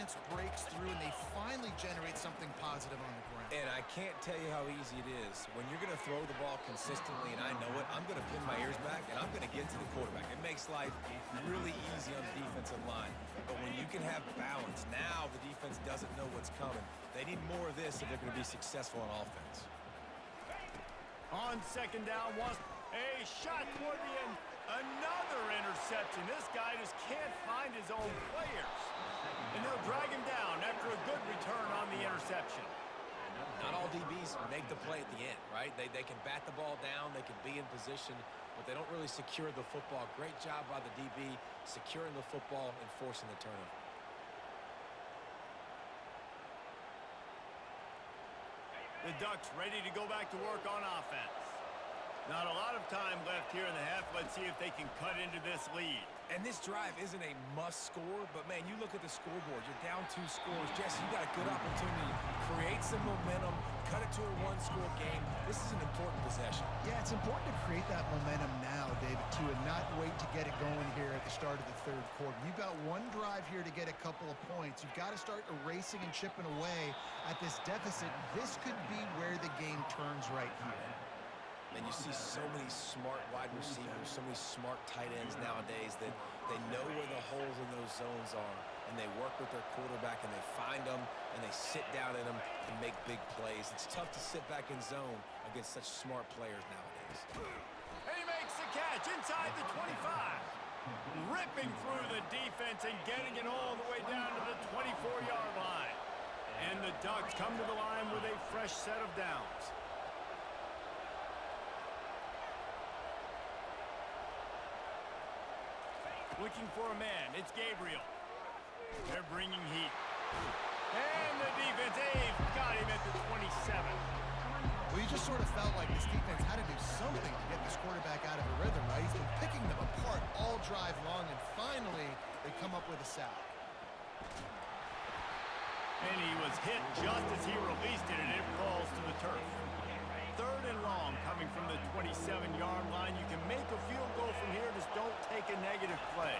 defense breaks through and they finally generate something positive on the ground. And I can't tell you how easy it is. When you're going to throw the ball consistently, and I know it, I'm going to pin my ears back, and I'm going to get to the quarterback. It makes life really easy on the defensive line. But when you can have balance, now the defense doesn't know what's coming. They need more of this if they're going to be successful on offense. On second down, a shot toward the end. Another interception. This guy just can't find his own players. And they'll drag him down after a good return on the interception. Not all DBs make the play at the end, right? They can bat the ball down, they can be in position, but they don't really secure the football. Great job by the DB securing the football and forcing the turnover. The Ducks ready to go back to work on offense. Not a lot of time left here in the half. Let's see if they can cut into this lead. And this drive isn't a must score, but man, you look at the scoreboard, you're down 2 scores. Jesse, you got a good opportunity. Create some momentum, cut it to a 1-score game. This is an important possession. Yeah, it's important to create that momentum now, David, too, and not wait to get it going here at the start of the third quarter. You've got one drive here to get a couple of points. You've got to start erasing and chipping away at this deficit. This could be where the game turns right here. And you see so many smart wide receivers, so many smart tight ends nowadays that they know where the holes in those zones are, and they work with their quarterback, and they find them, and they sit down in them and make big plays. It's tough to sit back in zone against such smart players nowadays. And he makes the catch inside the 25. Ripping through the defense and getting it all the way down to the 24-yard line. And the Ducks come to the line with a fresh set of downs. Looking for a man. It's Gabriel. They're bringing heat. And the defense, got him at the 27. Well, you just sort of felt like this defense had to do something to get this quarterback out of a rhythm, right? He's been picking them apart all drive long, and finally they come up with a sack. And he was hit just as he released it, and it falls to the turf. 3rd and long coming from the 27-yard line. You can make a field goal from here, just don't take a negative play.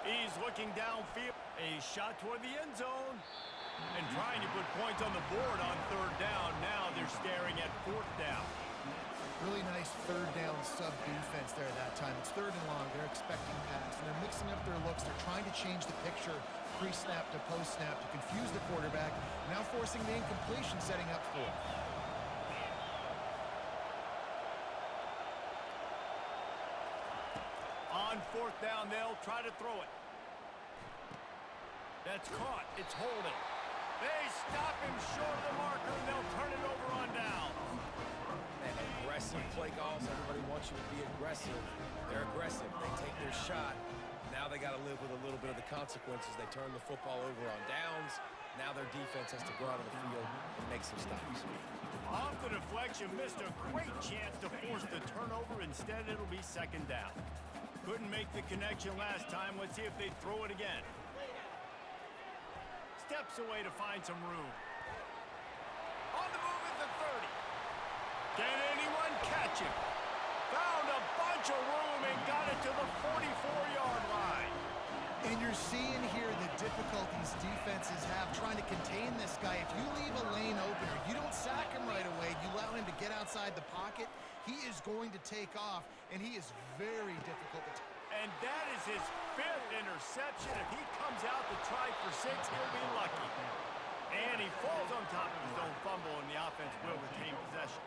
He's looking downfield. A shot toward the end zone. And trying to put points on the board on 3rd down. Now they're staring at 4th down. Really nice 3rd down sub defense there that time. It's 3rd and long. They're expecting pass, and they're mixing up their looks. They're trying to change the picture pre-snap to post-snap to confuse the quarterback. Now forcing the incompletion, setting up 4th. On 4th down, they'll try to throw it. That's caught. It's holding. They stop him short of the marker, and they'll turn it over on down. And aggressive play calls. Everybody wants you to be aggressive. They're aggressive. They take their shot. Now they got to live with a little bit of the consequences. They turn the football over on downs. Now their defense has to go out on the field and make some stops. Off the deflection, missed a great chance to force the turnover. Instead, it'll be 2nd down. Couldn't make the connection last time. Let's see if they throw it again. Steps away to find some room. On the move at the 30. Can anyone catch him? Found a bunch of room and got it to the 44-yard line. And you're seeing here the difficulties defenses have trying to contain this guy. If you leave a lane open or you don't sack him right away, you allow him to get outside the pocket, he is going to take off, and he is very difficult to And that is his 5th interception. If he comes out to try for 6, he'll be lucky. And he falls on top of his own fumble, and the offense will retain possession.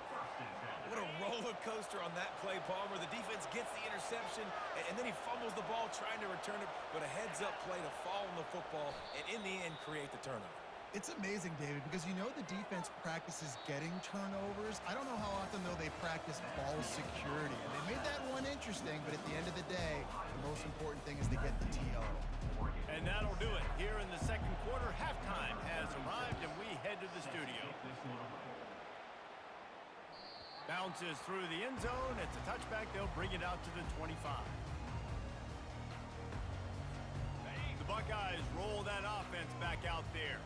What a roller coaster on that play, Palmer. The defense gets the interception, and then he fumbles the ball trying to return it, but a heads-up play to fall on the football, and in the end, create the turnover. It's amazing, David, because you know the defense practices getting turnovers. I don't know how often, though, they practice ball security. And they made that one interesting, but at the end of the day, the most important thing is to get the TO. And that'll do it. Here in the 2nd quarter, halftime has arrived, and we head to the studio. Bounces through the end zone. It's a touchback. They'll bring it out to the 25. The Buckeyes roll that offense back out there.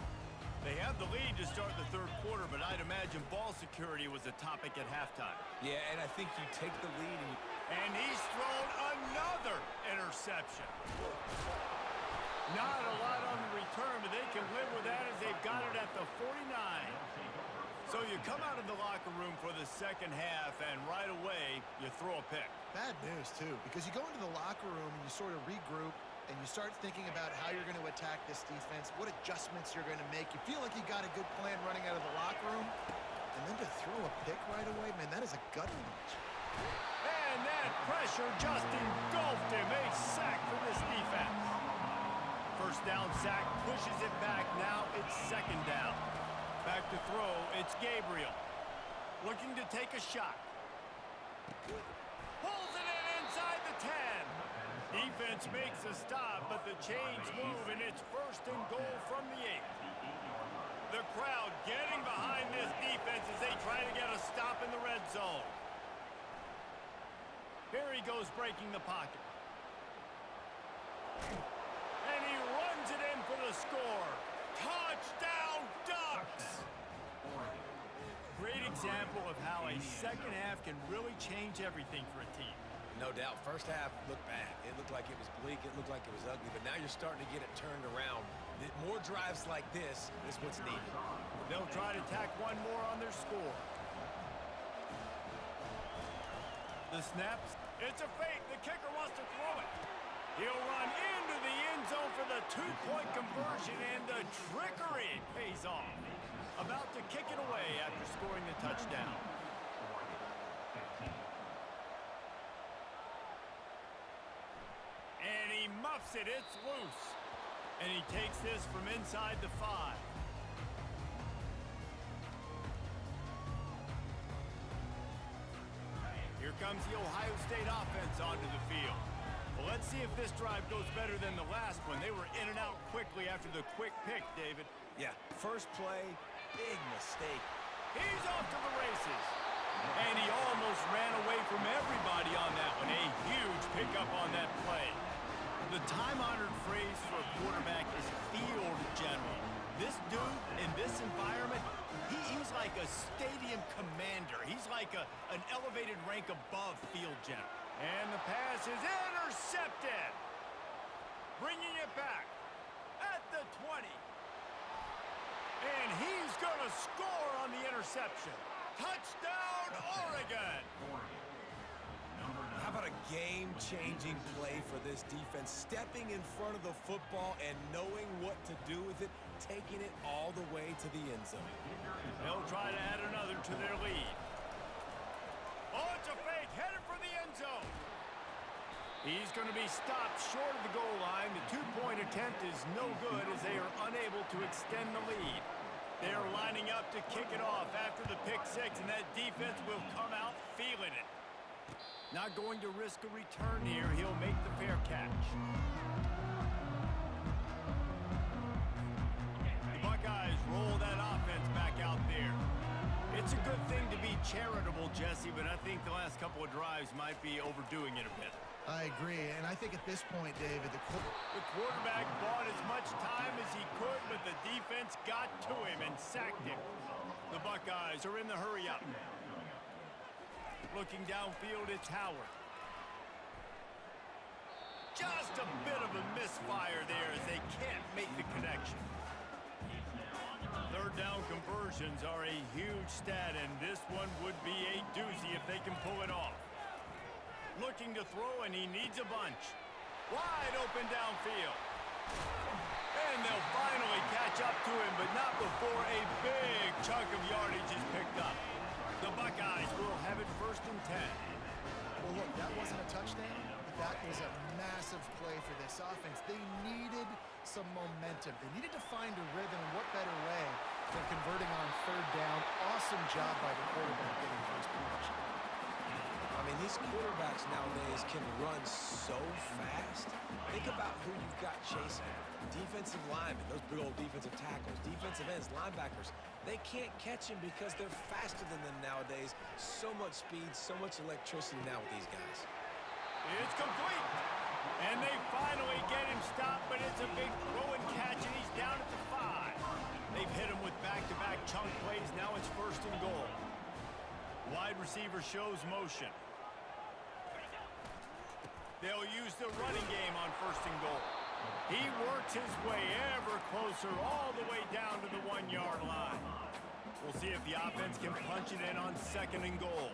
They have the lead to start the 3rd quarter, but I'd imagine ball security was a topic at halftime. Yeah, and I think you take the lead. And he's thrown another interception. Not a lot on the return. term, but they can live with that as they've got it at the 49. So you come out of the locker room for the second half, and right away, you throw a pick. Bad news, too, because you go into the locker room and you sort of regroup and you start thinking about how you're going to attack this defense, what adjustments you're going to make. You feel like you got a good plan running out of the locker room, and then to throw a pick right away, man, that is a gut punch. And that pressure just engulfed him. A sack for this defense. First down sack, pushes it back. Now it's second down. Back to throw, it's Gabriel. Looking to take a shot. Pulls it in inside the 10. Defense makes a stop, but the chains move, and it's first and goal from the 8. The crowd getting behind this defense as they try to get a stop in the red zone. Here he goes breaking the pocket. And he runs it in for the score. Touchdown Ducks! Great example of how a second half can really change everything for a team. No doubt. First half looked bad. It looked like it was bleak. It looked like it was ugly. But now you're starting to get it turned around. More drives like this is what's needed. They'll try to tack one more on their score. The snaps. It's a fake. The kicker wants to throw it. He'll run into the end zone for the two-point conversion, and the trickery pays off. About to kick it away after scoring the touchdown. And he muffs it. It's loose. And he takes this from inside the 5. Here comes the Ohio State offense onto the field. Well, let's see if this drive goes better than the last one. They were in and out quickly after the quick pick, David. Yeah, first play, big mistake. He's off to the races. And he almost ran away from everybody on that one. A huge pickup on that play. The time-honored phrase for a quarterback is field general. This dude, in this environment, he's like a stadium commander. He's like an elevated rank above field general. And the pass is intercepted. Bringing it back at the 20. And he's going to score on the interception. Touchdown, Oregon! How about a game-changing play for this defense? Stepping in front of the football and knowing what to do with it, taking it all the way to the end zone. They'll try to add another to their lead. Oh, it's a fake, headed for the end zone. He's going to be stopped short of the goal line. The two-point attempt is no good as they are unable to extend the lead. They're lining up to kick it off after the pick 6, and that defense will come out feeling it. Not going to risk a return here. He'll make the fair catch. The Buckeyes roll that offense back out there. It's a good thing to be charitable, Jesse, but I think the last couple of drives might be overdoing it a bit. I agree, and I think at this point, David, the quarterback bought as much time as he could, but the defense got to him and sacked him. The Buckeyes are in the hurry-up. Looking downfield, it's Howard. Just a bit of a misfire there as they can't make the connection. Third down conversions are a huge stat, and this one would be a doozy if they can pull it off. Looking to throw, and he needs a bunch. Wide open downfield. And they'll finally catch up to him, but not before a big chunk of yardage is picked up. The Buckeyes will have it first and 10. Well, look, that wasn't a touchdown, but that was a massive play for this offense. They needed some momentum. They needed to find a rhythm, and what better way than converting on third down. Awesome job by the quarterback getting first position. I mean, these quarterbacks nowadays can run so fast. Think about who you've got chasing. Defensive linemen, those big old defensive tackles, defensive ends, linebackers. They can't catch him because they're faster than them nowadays. So much speed, so much electricity now with these guys. It's complete. And they finally get him stopped, but it's a big throw and catch, and he's down at the 5. They've hit him with back-to-back chunk plays. Now it's first and goal. Wide receiver shows motion. They'll use the running game on first and goal. He works his way ever closer all the way down to the 1-yard line. We'll see if the offense can punch it in on 2nd and goal.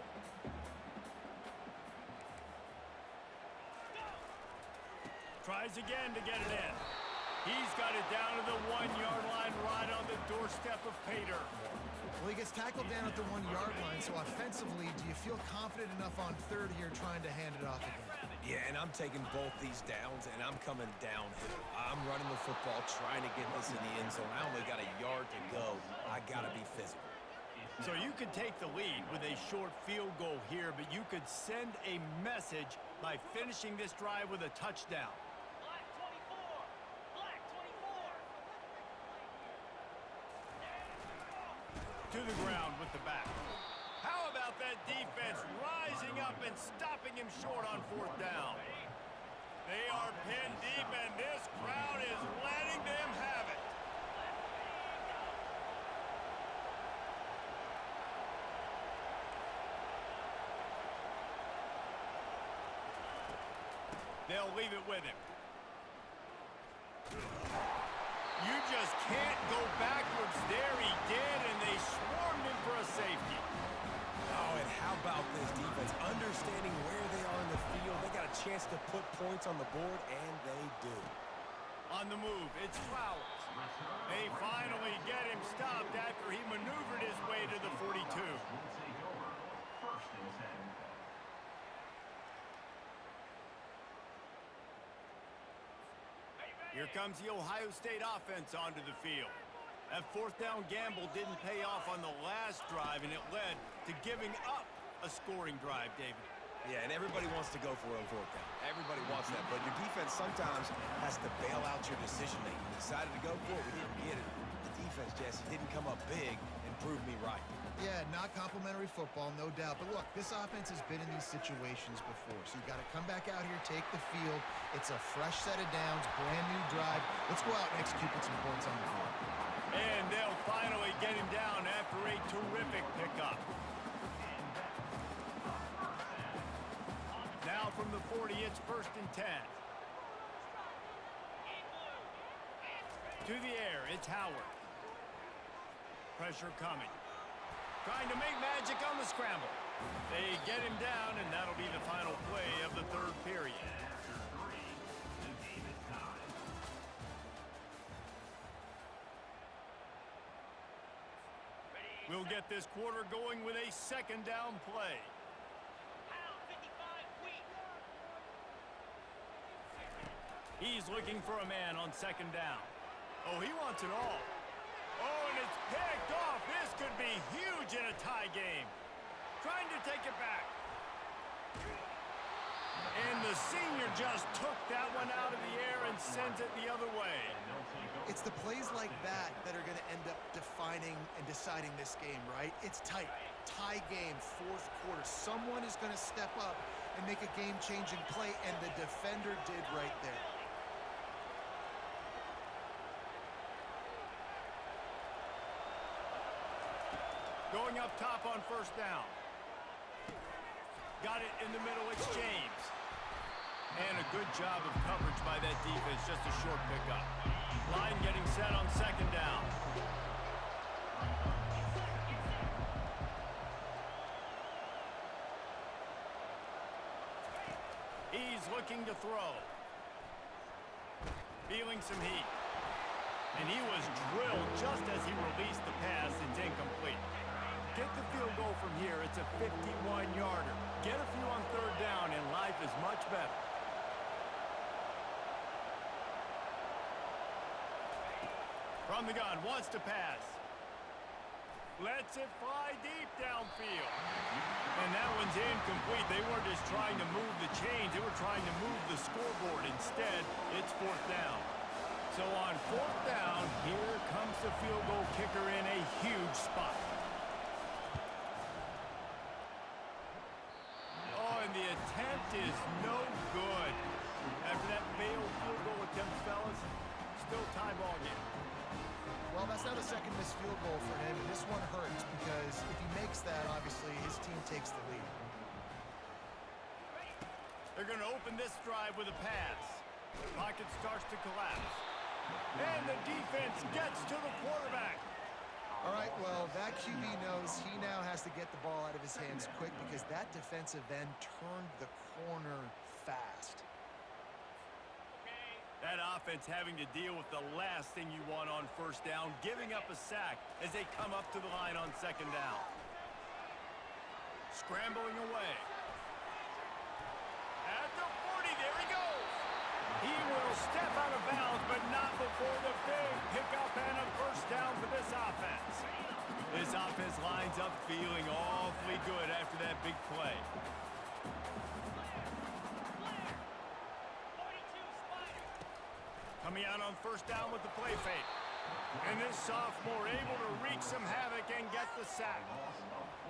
Tries again to get it in. He's got it down to the 1-yard line right on the doorstep of Pater. Well, he gets tackled down at the 1-yard line, so offensively, do you feel confident enough on 3rd here trying to hand it off again? Yeah, and I'm taking both these downs, and I'm coming downhill. I'm running the football, trying to get this in the end zone. I only got a yard to go. I got to be physical. So you could take the lead with a short field goal here, but you could send a message by finishing this drive with a touchdown. To the ground with the back. How about that defense rising up and stopping him short on 4th down? They are pinned deep, and this crowd is letting them have it. They'll leave it with him. You just can't go backwards there. He did, and they swarmed him for a safety. Oh, and how about this defense? Understanding where they are in the field. They got a chance to put points on the board, and they do. On the move, it's Flowers. They finally get him stopped after he maneuvered his way to the 42. Here comes the Ohio State offense onto the field. That 4th down gamble didn't pay off on the last drive, and it led to giving up a scoring drive, David. Yeah, and everybody wants to go for it on 4th down. Everybody wants that, but your defense sometimes has to bail out your decision-making. We decided to go for it. We didn't get it. The defense, Jesse, didn't come up big and prove me right. Yeah, not complimentary football, no doubt. But look, this offense has been in these situations before. So you got to come back out here, take the field. It's a fresh set of downs, brand new drive. Let's go out and execute with some points on the board. And they'll finally get him down after a terrific pickup. Now from the 40, it's 1st and 10. To the air, it's Howard. Pressure coming. Trying to make magic on the scramble. They get him down, and that'll be the final play of the 3rd period. We'll get this quarter going with a 2nd down play. He's looking for a man on 2nd down. Oh, he wants it all. Oh, and it's picked off. This could be huge in a tie game. Trying to take it back. And the senior just took that one out of the air and sends it the other way. It's the plays like that that are going to end up defining and deciding this game, right? It's tight. Tie game, 4th quarter. Someone is going to step up and make a game-changing play, and the defender did right there. Going up top on 1st down. Got it in the middle, it's James. And a good job of coverage by that defense, just a short pickup. Line getting set on 2nd down. He's looking to throw. Feeling some heat. And he was drilled just as he released the pass. It's incomplete. Get the field goal from here. It's a 51-yarder. Get a few on 3rd down, and life is much better. From the gun, wants to pass. Lets it fly deep downfield. And that one's incomplete. They weren't just trying to move the chains. They were trying to move the scoreboard. Instead, it's 4th down. So on 4th down, here comes the field goal kicker in a huge spot. Oh, and the attempt is no good. After that failed field goal attempt, fellas, still tie ball game. Well, that's not a second missed field goal for him, and this one hurts because if he makes that, obviously, his team takes the lead. They're going to open this drive with a pass. Pocket starts to collapse. And the defense gets to the quarterback. All right, well, that QB knows he now has to get the ball out of his hands quick because that defensive end turned the corner fast. That offense having to deal with the last thing you want on first down, giving up a sack as they come up to the line on second down. Scrambling away. At the 40, there he goes. He will step out of bounds, but not before the big pickup and a first down for this offense. This offense lines up feeling awfully good after that big play. Coming out on first down with the play fake. And this sophomore able to wreak some havoc and get the sack.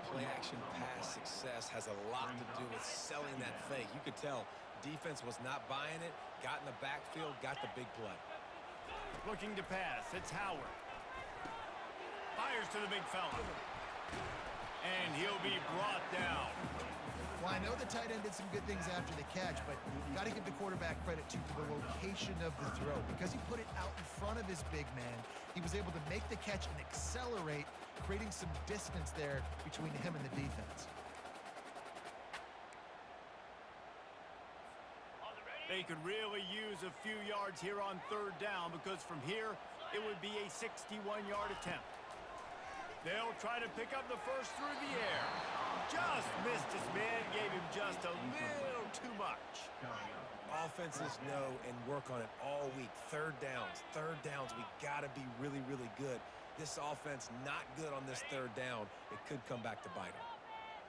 Play-action pass success has a lot to do with selling that fake. You could tell defense was not buying it, got in the backfield, got the big play. Looking to pass, it's Howard. Fires to the big fella. And he'll be brought down. Well, I know the tight end did some good things after the catch, but you got to give the quarterback credit, too, for the location of the throw. Because he put it out in front of his big man, he was able to make the catch and accelerate, creating some distance there between him and the defense. They could really use a few yards here on third down because from here, it would be a 61-yard attempt. They'll try to pick up the first through the air. Just missed his man, gave him just a little too much. Offenses know and work on it all week. Third downs. We got to be really, really good. This offense not good on this third down. It could come back to bite them.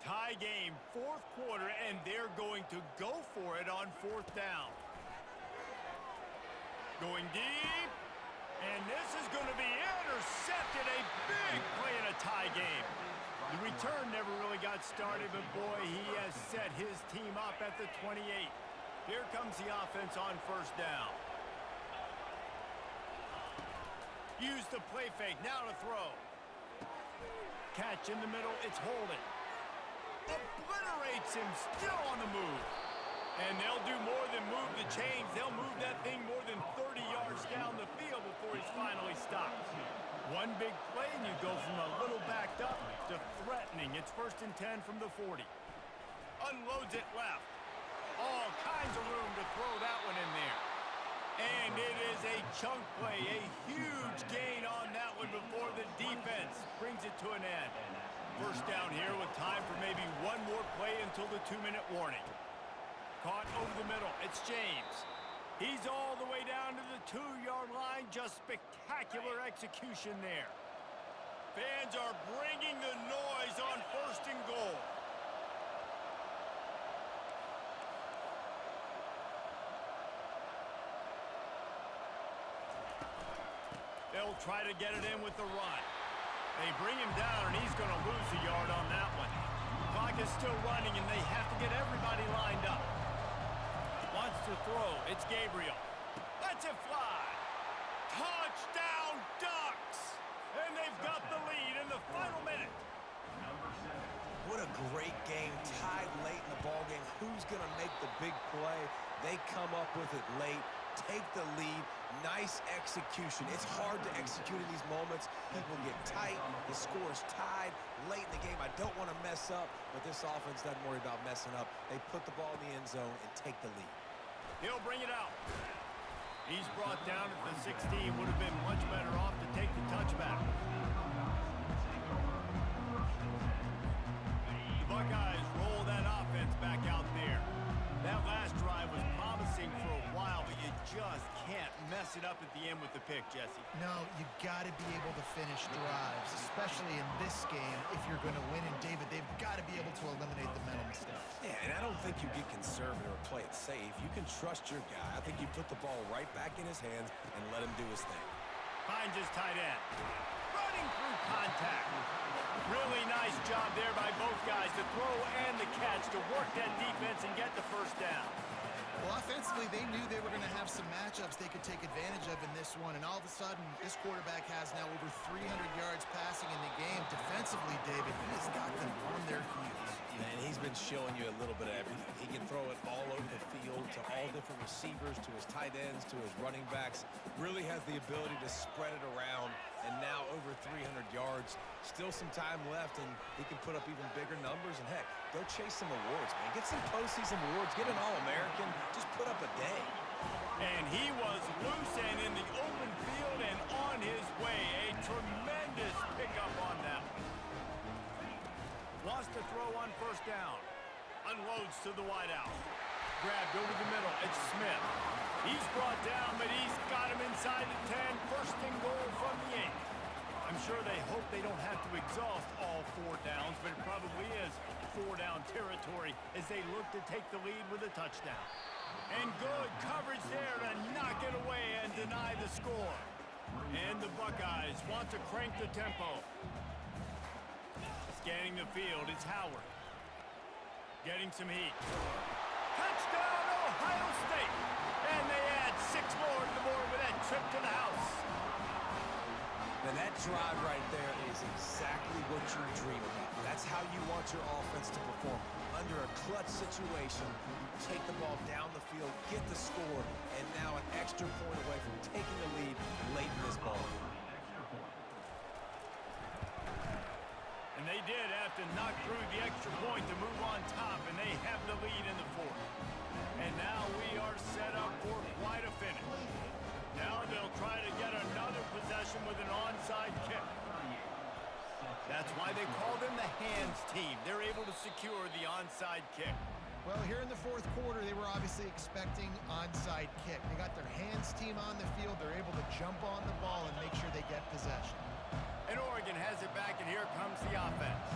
Tie game, fourth quarter, and they're going to go for it on fourth down. Going deep. And this is going to be intercepted. A big play in a tie game. The return never really got started, but boy, he has set his team up at the 28. Here comes the offense on first down. Use the play fake, now to throw. Catch in the middle, it's Holden. Obliterates him, still on the move. And they'll do more than move the chains. They'll move that thing more than 30 yards down the field before he's finally stopped. One big play, and you go from a little backed up to threatening. It's 1st and 10 from the 40. Unloads it left. All kinds of room to throw that one in there. And it is a chunk play, a huge gain on that one before the defense brings it to an end. First down here with time for maybe one more play until the 2-minute warning. Caught over the middle. It's James. He's all the way down to the 2-yard line. Just spectacular execution there. Fans are bringing the noise on 1st and goal. They'll try to get it in with the run. They bring him down, and he's going to lose a yard on that one. Clock is still running, and they have to get everybody lined up. Wants to throw. It's Gabriel. Lets it fly. Touchdown, Ducks! And they've got the lead in the final minute. What a great game. Tied late in the ballgame. Who's going to make the big play? They come up with it late. Take the lead. Nice execution. It's hard to execute in these moments. People get tight. The score is tied late in the game. I don't want to mess up, but this offense doesn't worry about messing up. They put the ball in the end zone and take the lead. He'll bring it out. He's brought down at the 16. Would have been much better off to take the touchback. The Buckeyes roll that offense back out there. That last drive was promising for a while, but you just can't mess it up at the end with the pick, Jesse. No, you got to be able to finish drives, especially in this game if you're going to win. And, David, they've got to be able to eliminate the mental mistakes. Yeah, and I don't think you get conservative or play it safe. You can trust your guy. I think you put the ball right back in his hands and let him do his thing. Finds his tight end. Running through contact. Really nice job there by both guys to throw and the catch to work that defense and get the first down. Well, offensively, they knew they were going to have some matchups they could take advantage of in this one, and all of a sudden, this quarterback has now over 300 yards passing in the game. Defensively, David, he has got them on their heels. And he's been showing you a little bit of everything. He can throw it all over the field to all different receivers, to his tight ends, to his running backs. Really has the ability to spread it around, and now over 300 yards. Still some time left, and he can put up even bigger numbers. And, heck, go chase some awards, man. Get some postseason awards. Get an All-American. Just put up a day. And he was loose and in the open field and on his way. A tremendous pickup on that. Wants to throw on first down. Unloads to the wideout. Grabbed over the middle. It's Smith. He's brought down, but he's got him inside the 10. First and goal from the 8. I'm sure they hope they don't have to exhaust all 4 downs, but it probably is 4-down territory as they look to take the lead with a touchdown. And good coverage there to knock it away and deny the score. And the Buckeyes want to crank the tempo. Scanning the field, it's Howard. Getting some heat. Touchdown, Ohio State! And they add 6 more to the board with that trip to the house. And that drive right there is exactly what you dream about. That's how you want your offense to perform. Under a clutch situation, you take the ball down the field, get the score, and now an extra point away from taking the lead late in this ball. And they did have to knock through the extra point to move on top, and they have the lead in the 4th. And now we are set up for quite a finish. Now they'll try to get another possession with an onside kick. That's why they call them the hands team. They're able to secure the onside kick. Well, here in the 4th quarter, they were obviously expecting onside kick. They got their hands team on the field. They're able to jump on the ball and make sure they get possession. And Oregon has it back, and here comes the offense.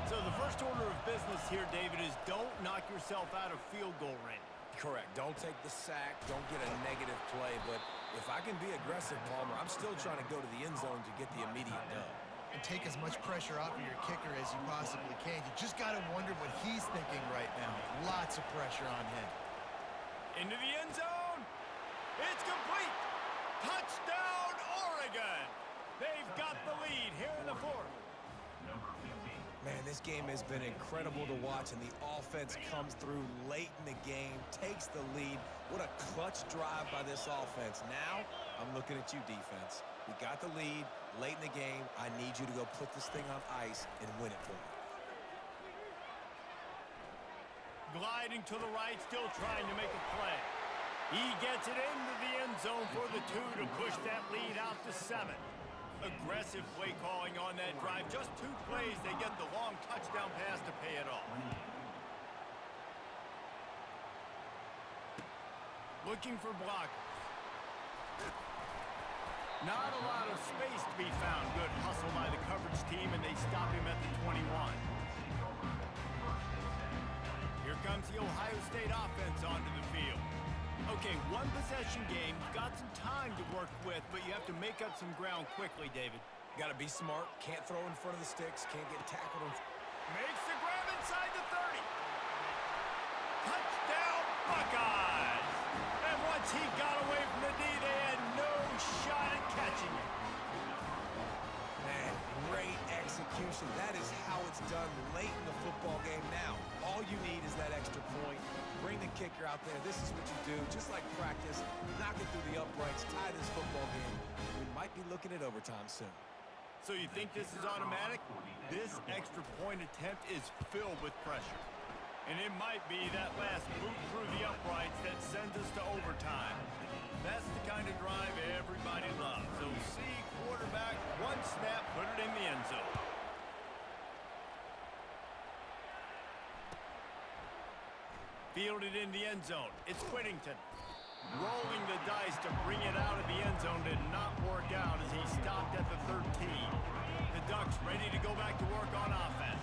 So the first order of business here, David, is don't knock yourself out of field goal range. Correct. Don't take the sack. Don't get a negative play. But if I can be aggressive, Palmer, I'm still trying to go to the end zone to get the immediate dub. And take as much pressure off of your kicker as you possibly can. You just got to wonder what he's thinking right now. Lots of pressure on him. Into the end zone. It's complete. Touchdown, Oregon. They've got the lead here in the 4th. Man, this game has been incredible to watch, and the offense comes through late in the game, takes the lead. What a clutch drive by this offense. Now, I'm looking at you, defense. We got the lead late in the game. I need you to go put this thing on ice and win it for me. Gliding to the right, still trying to make a play. He gets it into the end zone for the 2 to push that lead out to 7. Aggressive play calling on that drive. Just 2 plays, they get the long touchdown pass to pay it off. Looking for blockers. Not a lot of space to be found. Good hustle by the coverage team, and they stop him at the 21. Here comes the Ohio State offense onto the field. Okay, 1 possession game. You've got some time to work with, but you have to make up some ground quickly, David. Got to be smart. Can't throw in front of the sticks. Can't get tackled. Makes the grab inside the 30. Touchdown, Buckeyes! And once he got away from the D, they had no shot at catching it. Man, great execution. That is how it's done late in the football game. Now, all you need is that extra point. Bring the kicker out there. This is what you do. Just like practice, knock it through the uprights, tie this football game. We might be looking at overtime soon. So you think this is automatic? This extra point attempt is filled with pressure. And it might be that last boot through the uprights that sends us to overtime. That's the kind of drive everybody loves. So see, quarterback, 1 snap, put it in the end zone. Fielded in the end zone. It's Whittington. Rolling the dice to bring it out of the end zone did not work out as he stopped at the 13. The Ducks ready to go back to work on offense.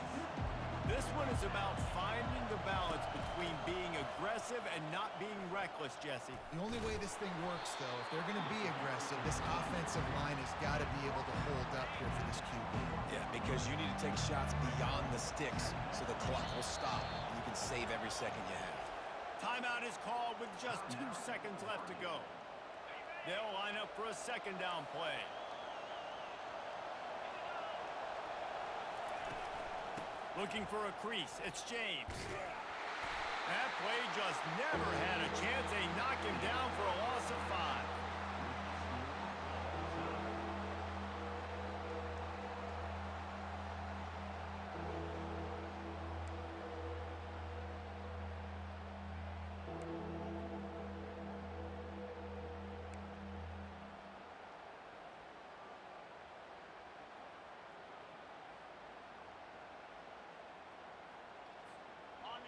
This one is about finding the balance between being aggressive and not being reckless, Jesse. The only way this thing works, though, if they're going to be aggressive, this offensive line has got to be able to hold up here for this QB. Yeah, because you need to take shots beyond the sticks so the clock will stop and you can save every second you have. Timeout is called with just 2 seconds left to go. They'll line up for a second down play. Looking for a crease. It's James. That play just never had a chance. They knock him down for a loss of 5.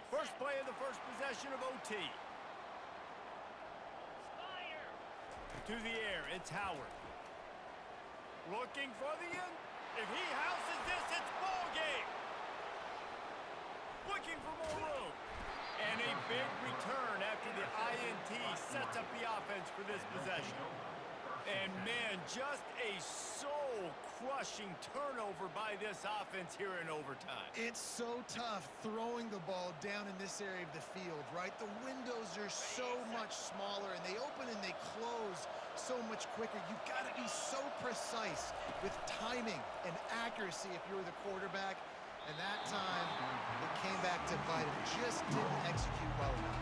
First play of the first possession of OT. To the air, it's Howard. Looking for the end. If he houses this, it's ball game. Looking for more room. And a big return after the INT sets up the offense for this possession. And, man, just a soul-crushing turnover by this offense here in overtime. It's so tough throwing the ball down in this area of the field, right? The windows are so much smaller, and they open and they close so much quicker. You've got to be so precise with timing and accuracy if you're the quarterback. And that time, it came back to bite him. Just didn't execute well enough.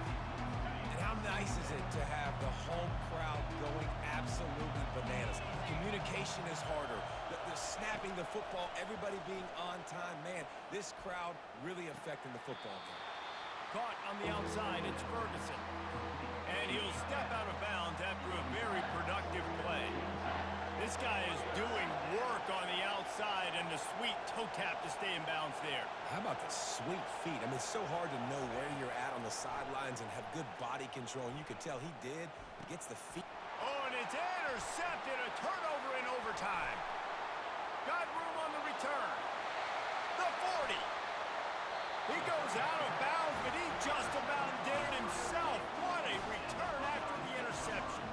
And how nice is it to have the home crowd going absolutely bananas? Communication is harder. The snapping the football, everybody being on time. Man, this crowd really affecting the football game. Caught on the outside, it's Ferguson. And he'll step out of bounds after a very productive play. This guy is doing work on the outside and the sweet toe tap to stay in bounds there. How about the sweet feet? I mean, it's so hard to know where you're at on the sidelines and have good body control. And you could tell he did. He gets the feet. Oh, and it's intercepted. A turnover in overtime. Got room on the return. The 40. He goes out of bounds, but he just about did it himself. What a return after the interception.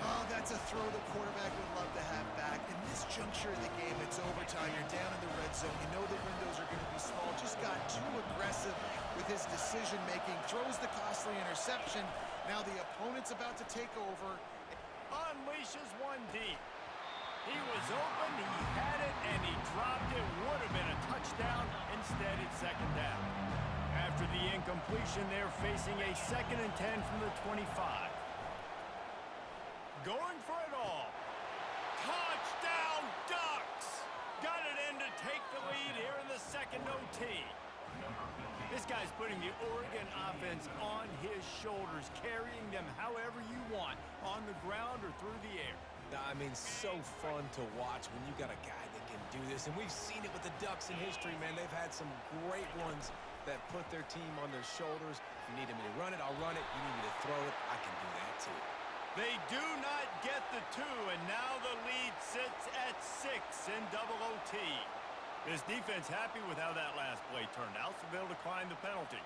Oh, that's a throw the quarterback would love to have back. In this juncture of the game, it's overtime. You're down in the red zone. You know the windows are going to be small. Just got too aggressive with his decision-making. Throws the costly interception. Now the opponent's about to take over. Unleashes one deep. He was open, he had it, and he dropped it. Would have been a touchdown. Instead, it's second down. After the incompletion, they're facing a 2nd and 10 from the 25. Going for it all. Touchdown, Ducks! Got it in to take the lead here in the second OT. This guy's putting the Oregon offense on his shoulders, carrying them however you want, on the ground or through the air. I mean, so fun to watch when you got a guy that can do this. And we've seen it with the Ducks in history, man. They've had some great ones that put their team on their shoulders. If you need me to run it, I'll run it. You need me to throw it, I can do that too. They do not get the 2, and now the lead sits at 6 in double OT. This defense happy with how that last play turned out, so they'll decline the penalty.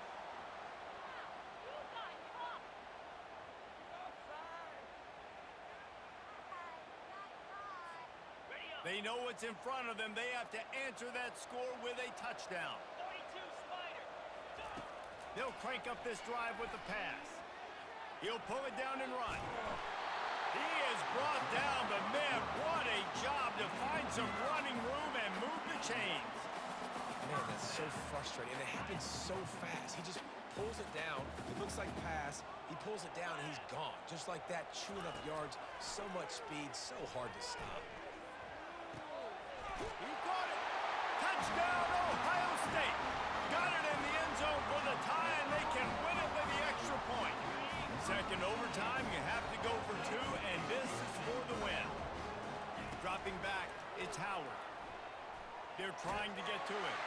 They know what's in front of them. They have to answer that score with a touchdown. They'll crank up this drive with the pass. He'll pull it down and run. He is brought down, but man, what a job to find some running room and move the chains. Man, that's so frustrating. And it happens so fast. He just pulls it down. It looks like pass. He pulls it down, and he's gone. Just like that, chewing up yards. So much speed, so hard to stop. He caught it. Touchdown, Ohio State. Got it in the end zone for the tie, and they can win it with the extra point. Second overtime, you have to go for 2, and this is for the win. Dropping back, it's Howard. They're trying to get to it.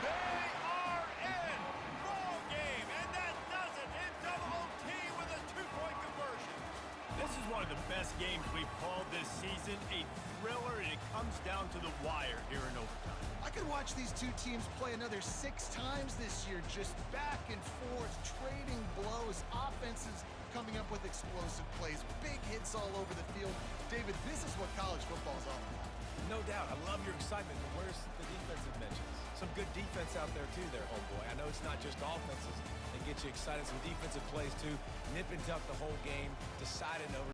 They are in. Ball game, and that does it in double OT with a 2-point conversion. This is one of the best games we've called this season. A thriller, and it comes down to the wire here in overtime. I could watch these two teams play another 6 times this year, just back and forth, trading blows, offenses coming up with explosive plays, big hits all over the field. David, this is what college football is all about. No doubt. I love your excitement, but where's the defensive mentions? Some good defense out there, too, there, homeboy. I know it's not just offenses that get get you excited. Some defensive plays, too. Nip and tuck the whole game, deciding over.